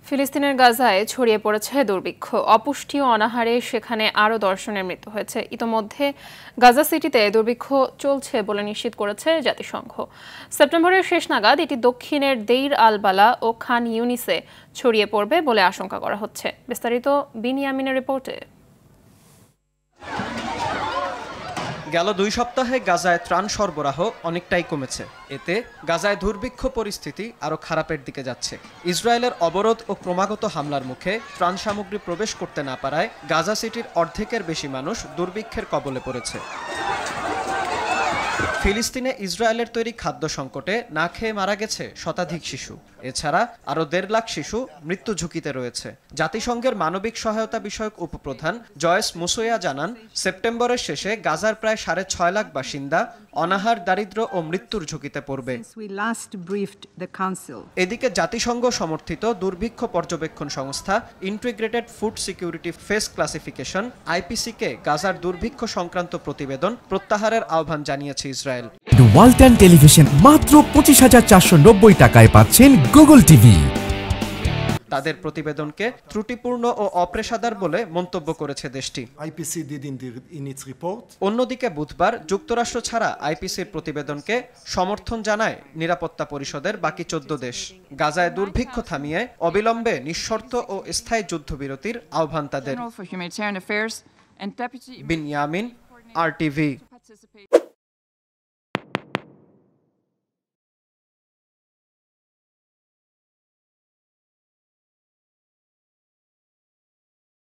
ফিলিস্তিনের গাজায় ছড়িয়ে পড়েছে দুর্ভিক্ষ, অপুষ্টি ও অনাহারে সেখানে আরও 10 জনের মৃত্যু হয়েছে। ইতোমধ্যে গাজা সিটিতে দুর্ভিক্ষ চলছে বলে নিশ্চিত করেছে জাতিসংঘ। সেপ্টেম্বরের শেষ নাগাদ এটি দক্ষিণের দেইর আল বালা ও খান ইউনিসে ছড়িয়ে পড়বে বলে আশঙ্কা করা হচ্ছে। বিস্তারিত বিনিয়ামিনের রিপোর্টে। গেল 2 সপ্তাহে গাজায় ত্রাণ সরবরাহ অনেকটাই কমেছে। এতে গাজায় দুর্ভিক্ষ পরিস্থিতি আরও খারাপের দিকে যাচ্ছে। ইসরায়েলের অবরোধ ও ক্রমাগত হামলার মুখে ত্রাণ সামগ্রী প্রবেশ করতে না পারায় গাজা সিটির অর্ধেকের বেশি মানুষ দুর্ভিক্ষের কবলে পড়েছে। ফিলিস্তিনে ইসরায়েলের তৈরি খাদ্য সংকটে না খেয়ে মারা গেছে শতাধিক শিশু। এছাড়া আরও 1.5 লাখ শিশু মৃত্যু ঝুঁকিতে রয়েছে। জাতিসংঘের মানবিক সহায়তা বিষয়ক উপপ্রধান জয়েস মুসোয়া জানান, সেপ্টেম্বরের শেষে গাজার প্রায় 6.5 লাখ বাসিন্দা অনাহার, দারিদ্র্য ও মৃত্যুর ঝুঁকিতে পড়বে। এদিকে জাতিসংঘ সমর্থিত দুর্ভিক্ষ পর্যবেক্ষণ সংস্থা integrated food security phase classification আইপিসিকে গাজার দুর্ভিক্ষ সংক্রান্ত প্রতিবেদন প্রত্যাহারের আহ্বান জানিয়েছে ইসরায়েল। ওয়ালটন টেলিভিশন মাত্র 25,490 টাকায় পাচ্ছেন গুগল টিভি। তাদের প্রতিবেদনকে ত্রুটিপূর্ণ ও অপেশাদার বলে মন্তব্য করেছে দেশটি। অন্যদিকে বুধবার যুক্তরাষ্ট্র ছাড়া আইপিসির প্রতিবেদনকে সমর্থন জানায় নিরাপত্তা পরিষদের বাকি 14 দেশ। গাজায় দুর্ভিক্ষ থামিয়ে অবিলম্বে নিঃশর্ত ও স্থায়ী যুদ্ধবিরতির আহ্বান তাদের। বিনিয়ামিন, RTV।